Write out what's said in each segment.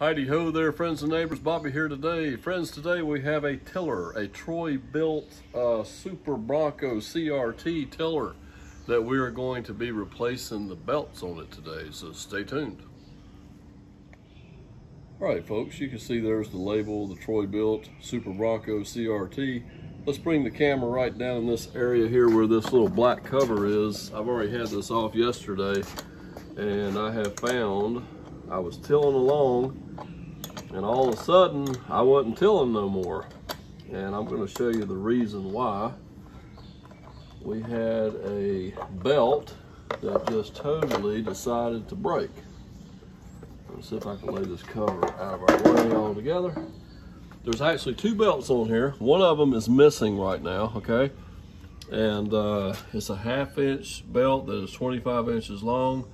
Heidi ho there, friends and neighbors. Bobby here today. Friends, today we have a tiller, a Troy-Bilt Super Bronco CRT tiller that we are going to be replacing the belts on it today, so stay tuned. All right, folks, you can see there's the label, the Troy-Bilt Super Bronco CRT. Let's bring the camera right down in this area here where this little black cover is. I've already had this off yesterday, and I have found, I was tilling along, and all of a sudden, I wasn't tilling no more. And I'm gonna show you the reason why. We had a belt that just totally decided to break. Let's see if I can lay this cover out of our way altogether. There's actually two belts on here. One of them is missing right now, okay? And it's a 1/2 inch belt that is 25 inches long.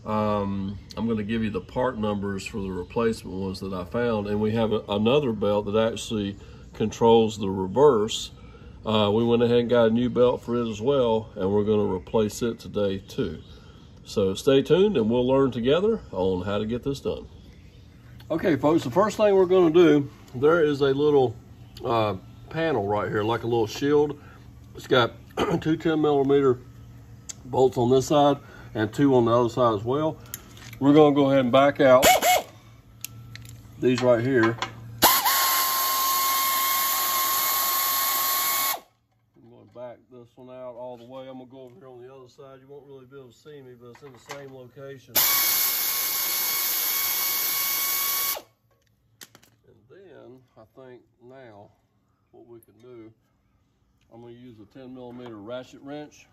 I'm going to give you the part numbers for the replacement ones that I found, and we have another belt that actually controls the reverse. We went ahead and got a new belt for it as well, and we're going to replace it today too. So stay tuned and we'll learn together on how to get this done. Okay folks, the first thing we're going to do, there is a little panel right here, like a little shield. It's got two 10mm bolts on this side and two on the other side as well. We're going to go ahead and back out these right here. I'm going to back this one out all the way. I'm going to go over here on the other side. You won't really be able to see me, but it's in the same location. And then I think now what we can do, I'm going to use a 10mm ratchet wrench,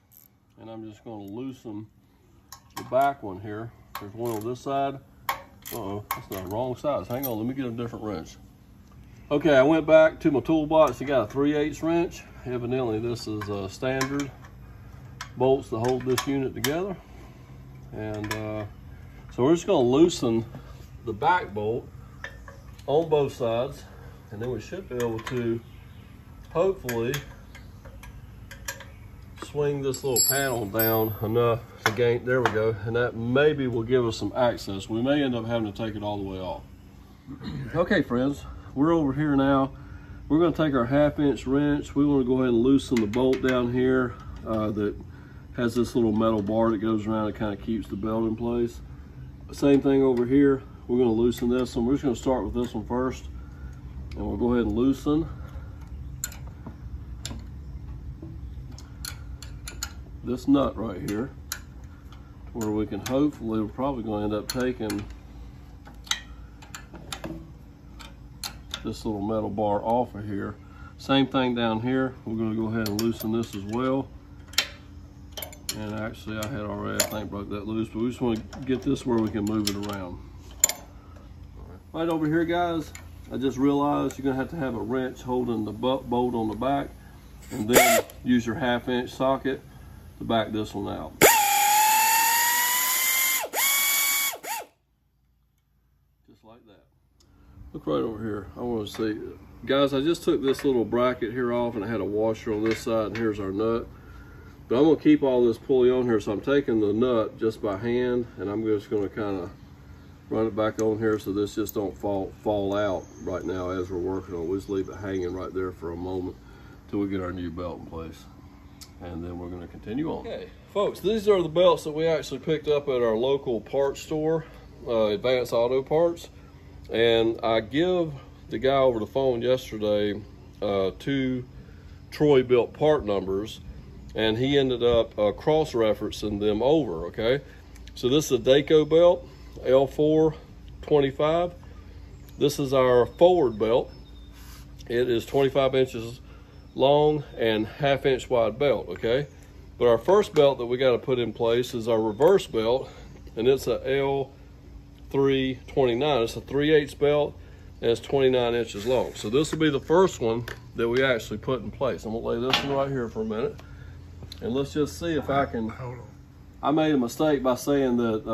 and I'm just going to loosen the back one here. There's one on this side. Uh-oh, that's not the wrong size. Hang on, let me get a different wrench. Okay, I went back to my toolbox. I got a 3/8 wrench. Evidently, this is standard bolts to hold this unit together. And so we're just going to loosen the back bolt on both sides, and then we should be able to hopefully swing this little panel down enough to gain, there we go, and that maybe will give us some access. We may end up having to take it all the way off. Okay friends, we're over here now. We're going to take our 1/2 inch wrench. We want to go ahead and loosen the bolt down here that has this little metal bar that goes around. It kind of keeps the belt in place. Same thing over here. We're going to loosen this one. We're just going to start with this one first, and we'll go ahead and loosen this nut right here, where we can hopefully, we're probably going to end up taking this little metal bar off of here. Same thing down here. We're going to go ahead and loosen this as well. And actually I had already, I think, broke that loose, but we just want to get this where we can move it around. Right over here, guys, I just realized you're going to have a wrench holding the bolt on the back, and then use your 1/2 inch socket to back this one out. Just like that. Look right over here. I want to see, guys, I just took this little bracket here off, and I had a washer on this side, and here's our nut. But I'm going to keep all this pulley on here, so I'm taking the nut just by hand, and I'm just going to kind of run it back on here so this just don't fall out right now as we're working on it. We'll just leave it hanging right there for a moment till we get our new belt in place. And then we're going to continue on. Okay, folks, these are the belts that we actually picked up at our local parts store, Advanced Auto Parts. And I give the guy over the phone yesterday two Troy-Bilt part numbers, and he ended up cross-referencing them over, okay? So this is a Daco belt, L425. This is our forward belt. It is 25 inches long and 1/2 inch wide belt, okay? But our first belt that we got to put in place is our reverse belt, and it's a L329. It's a 3/8 belt, and it's 29 inches long. So this will be the first one that we actually put in place. I'm gonna lay this one right here for a minute, and let's just see if I can. Hold on. I made a mistake by saying that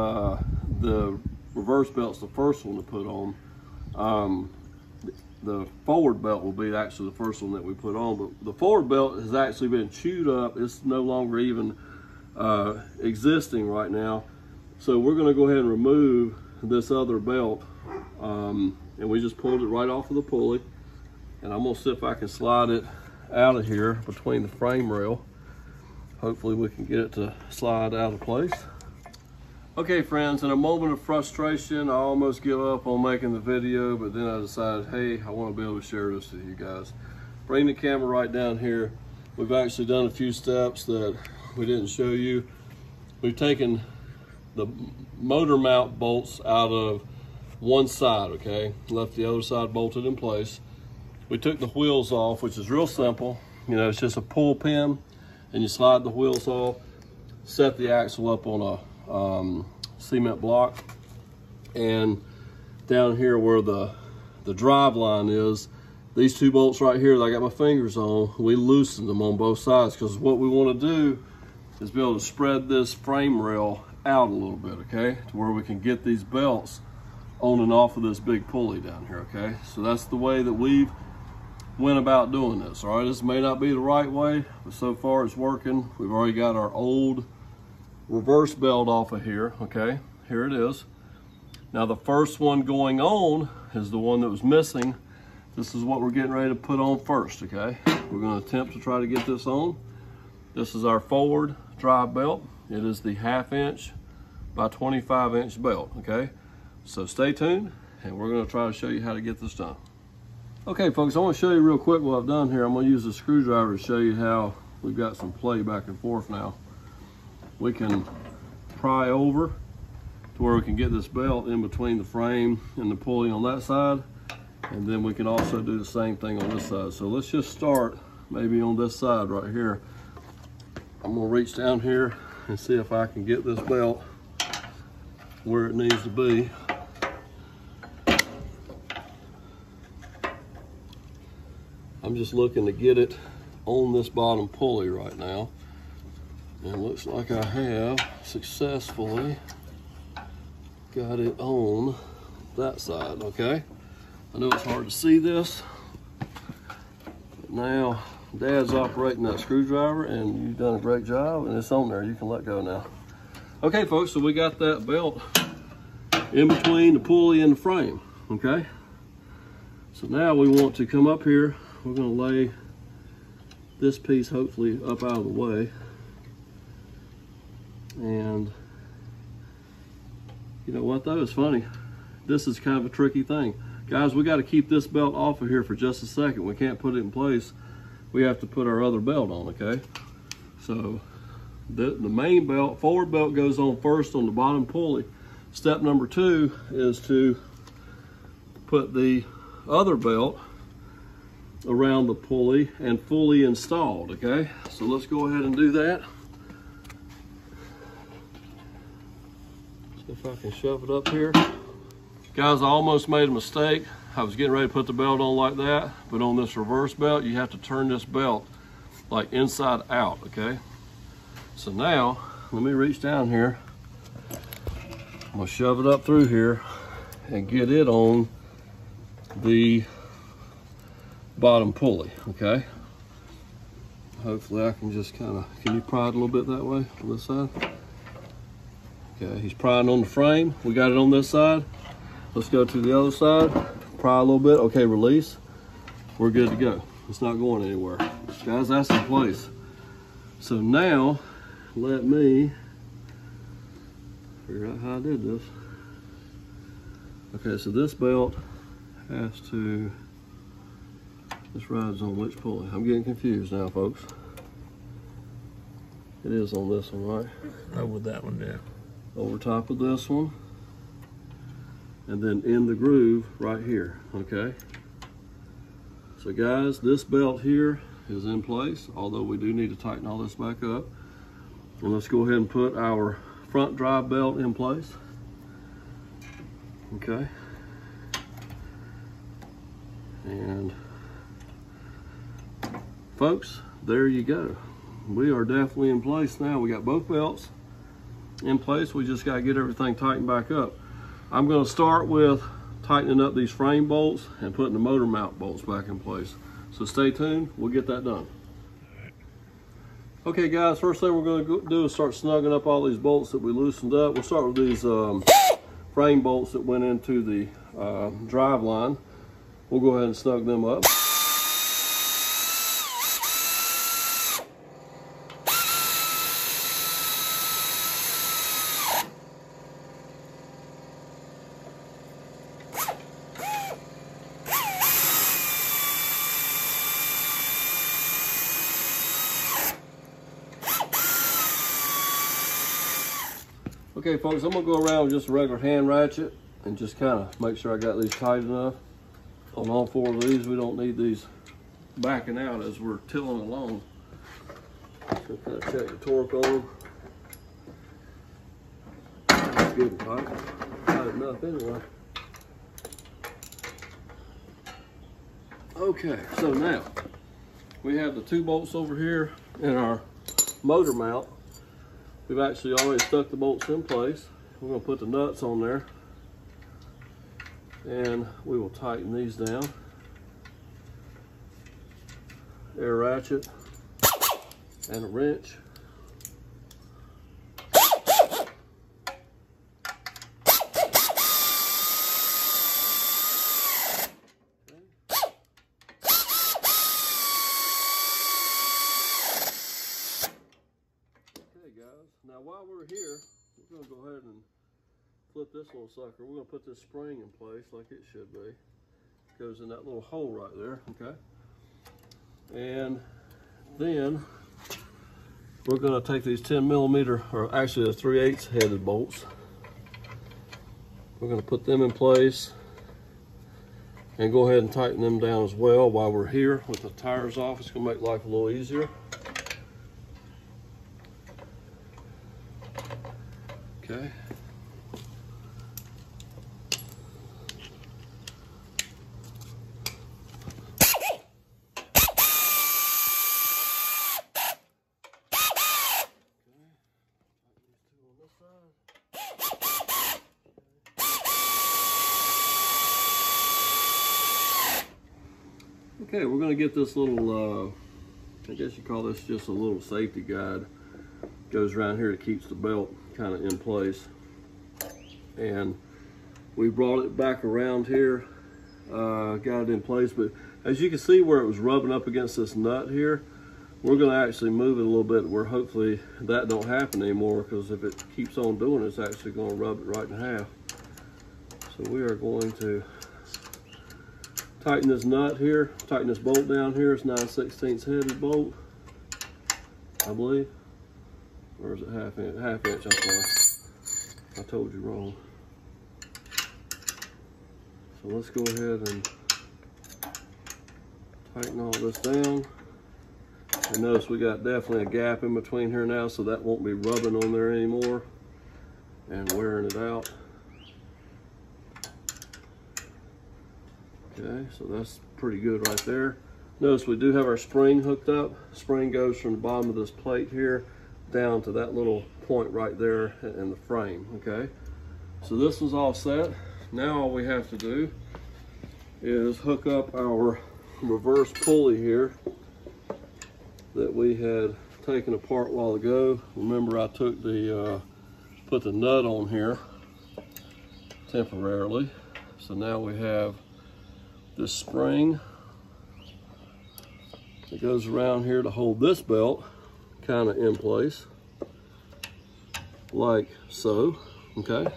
the reverse belt's the first one to put on. The forward belt will be actually the first one that we put on, but the forward belt has actually been chewed up. It's no longer even existing right now. So we're going to go ahead and remove this other belt, and we just pulled it right off of the pulley. And I'm gonna see if I can slide it out of here between the frame rail. Hopefully we can get it to slide out of place. Okay friends, in a moment of frustration, I almost give up on making the video, but then I decided, hey, I want to be able to share this with you guys. Bring the camera right down here. We've actually done a few steps that we didn't show you. We've taken the motor mount bolts out of one side, okay? Left the other side bolted in place. We took the wheels off, which is real simple. You know, it's just a pull pin, and you slide the wheels off, set the axle up on a cement block, and down here where the drive line is, these two bolts right here that I got my fingers on, we loosened them on both sides, because what we want to do is be able to spread this frame rail out a little bit, okay, to where we can get these belts on and off of this big pulley down here, okay? So that's the way that we've went about doing this. All right, this may not be the right way, but so far it's working. We've already got our old reverse belt off of here, okay? Here it is. Now the first one going on is the one that was missing. This is what we're getting ready to put on first, okay? We're gonna attempt to try to get this on. This is our forward drive belt. It is the 1/2 inch by 25 inch belt, okay? So stay tuned, and we're gonna try to show you how to get this done. Okay folks, I want to show you real quick what I've done here. I'm going to use a screwdriver to show you how we've got some play back and forth now. We can pry over to where we can get this belt in between the frame and the pulley on that side, and then we can also do the same thing on this side. So let's just start maybe on this side right here. I'm going to reach down here and see if I can get this belt where it needs to be. I'm just looking to get it on this bottom pulley right now. And it looks like I have successfully got it on that side, okay? I know it's hard to see this, but now Dad's operating that screwdriver and you've done a great job, and it's on there. You can let go now. Okay folks, so we got that belt in between the pulley and the frame, okay? So now we want to come up here. We're going to lay this piece hopefully up out of the way. And you know what though, it's funny. This is kind of a tricky thing. Guys, we got to keep this belt off of here for just a second. We can't put it in place. We have to put our other belt on, okay? So the main belt, forward belt, goes on first on the bottom pulley. Step number 2 is to put the other belt around the pulley and fully installed, okay? So let's go ahead and do that. See if I can shove it up here. Guys, I almost made a mistake. I was getting ready to put the belt on like that, but on this reverse belt, you have to turn this belt like inside out, okay? So now, let me reach down here. I'm gonna shove it up through here and get it on the bottom pulley, okay? Hopefully I can just kind of, can you pry it a little bit that way on this side? Okay, he's prying on the frame. We got it on this side. Let's go to the other side, pry a little bit. Okay, release. We're good to go. It's not going anywhere. Guys, that's in place. So now, let me figure out how I did this. Okay, so this belt has to, this rides on which pulley? I'm getting confused now, folks. It is on this one, right? Over that one, yeah. Over top of this one. And then in the groove right here, okay? So guys, this belt here is in place, although we do need to tighten all this back up. And let's go ahead and put our front drive belt in place. Okay. And folks, there you go. We are definitely in place now. We got both belts in place. We just got to get everything tightened back up. I'm going to start with tightening up these frame bolts and putting the motor mount bolts back in place. So stay tuned, we'll get that done. Okay guys, first thing we're going to do is start snugging up all these bolts that we loosened up. We'll start with these frame bolts that went into the drive line. We'll go ahead and snug them up. Okay folks, I'm gonna go around with just a regular hand ratchet and just kind of make sure I got these tight enough. On all four of these, we don't need these backing out as we're tilling along. So kind of check the torque on them. That's good and tight enough anyway. Okay, so now we have the 2 bolts over here in our motor mount. We've actually already stuck the bolts in place. We're going to put the nuts on there and we will tighten these down. Air ratchet and a wrench. Now while we're here, we're going to go ahead and flip this little sucker. We're going to put this spring in place like it should be. It goes in that little hole right there, okay? And then we're going to take these 10mm, or actually the 3/8 headed bolts. We're going to put them in place and go ahead and tighten them down as well while we're here with the tires off. It's going to make life a little easier. Okay. Okay, we're going to get this little, I guess you call this just a little safety guide. Goes around here, it keeps the belt kind of in place. And we brought it back around here, got it in place, but as you can see where it was rubbing up against this nut here, we're going to actually move it a little bit where hopefully that don't happen anymore, because if it keeps on doing it, it's actually going to rub it right in half. So we are going to tighten this nut here, tighten this bolt down here. It's 9/16 headed bolt, I believe. Or is it half inch? Half inch, I'm sorry. I told you wrong. So let's go ahead and tighten all this down. And notice we got definitely a gap in between here now, so that won't be rubbing on there anymore and wearing it out. Okay, so that's pretty good right there. Notice we do have our spring hooked up. Spring goes from the bottom of this plate here down to that little point right there in the frame, okay? So this is all set. Now all we have to do is hook up our reverse pulley here that we had taken apart a while ago. Remember I took the, put the nut on here temporarily. So now we have this spring that goes around here to hold this belt kind of in place, like so, okay?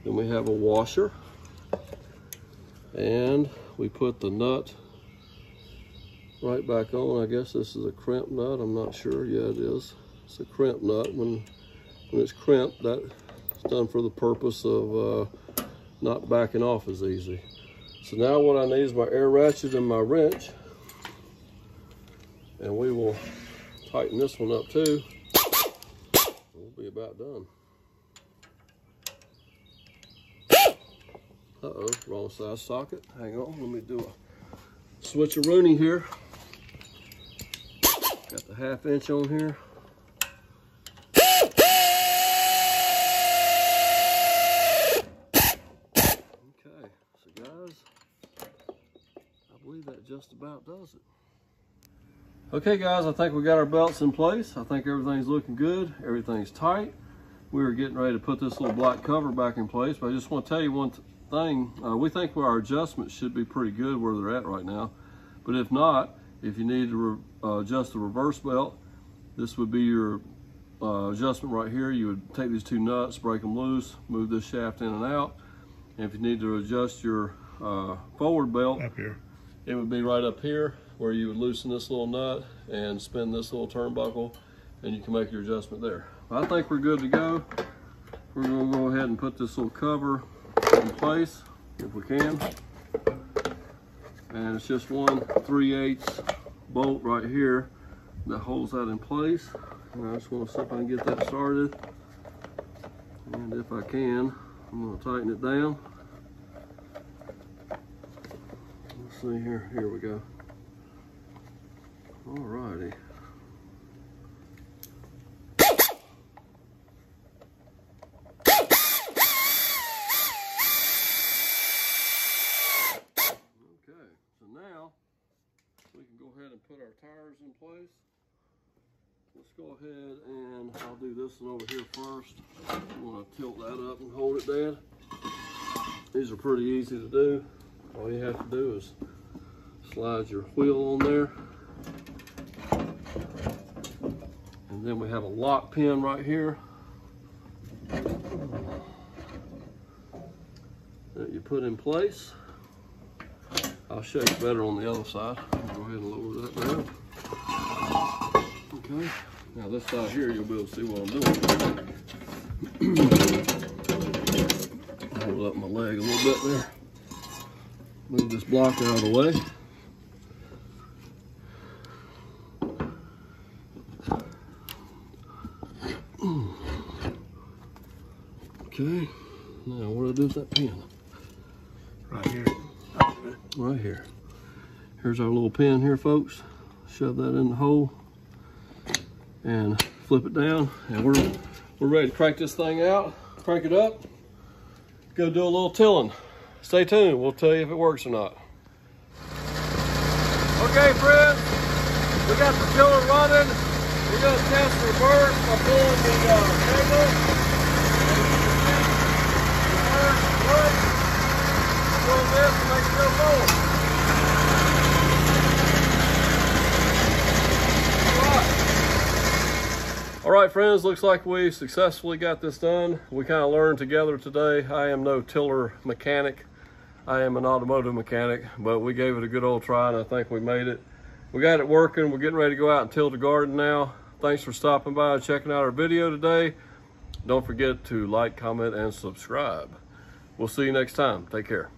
Then we have a washer, and we put the nut right back on. I guess this is a crimp nut, I'm not sure. Yeah, it is. It's a crimp nut. When it's crimped, that's done for the purpose of not backing off as easy. So now what I need is my air ratchet and my wrench, and we will tighten this one up too. We'll be about done. Uh-oh, wrong size socket. Hang on, let me do a switcheroonie here. Got the 1/2 inch on here. Okay, so guys, I believe that just about does it. Okay guys, I think we got our belts in place. I think everything's looking good. Everything's tight. we were getting ready to put this little black cover back in place, but I just want to tell you one thing. We think our adjustments should be pretty good where they're at right now. But if not, if you need to adjust the reverse belt, this would be your adjustment right here. You would take these two nuts, break them loose, move this shaft in and out. And if you need to adjust your forward belt, up here, it would be right up here where you would loosen this little nut and spin this little turnbuckle, and you can make your adjustment there. I think we're good to go. We're gonna go ahead and put this little cover in place if we can. And it's just one 3/8 bolt right here that holds that in place. And I just want to see if I can get that started. And if I can, I'm going to tighten it down. Let's see here. Here we go. Alrighty. Okay, so now we can go ahead and put our tires in place. Let's go ahead and I'll do this one over here first. I'm going to tilt that up and hold it down. These are pretty easy to do. All you have to do is slide your wheel on there. And then we have a lock pin right here that you put in place. I'll show you better on the other side. Go ahead and lower that down. Okay, now this side here, you'll be able to see what I'm doing. Hold up my leg a little bit there. Move this block out of the way. Okay, now what do I do with that pin? right here. Right here. Here's our little pin here, folks. Shove that in the hole and flip it down, and we're ready to crank this thing out, crank it up, go do a little tilling. Stay tuned, we'll tell you if it works or not. Okay friends, we got the tiller running. We're going to test the reverse by pulling the cable. Pull this and make it go forward. All right, friends, looks like we successfully got this done. We kind of learned together today. I am no tiller mechanic. I am an automotive mechanic, but we gave it a good old try and I think we made it. We got it working. We're getting ready to go out and till the garden now. Thanks for stopping by and checking out our video today. Don't forget to like, comment, and subscribe. We'll see you next time. Take care.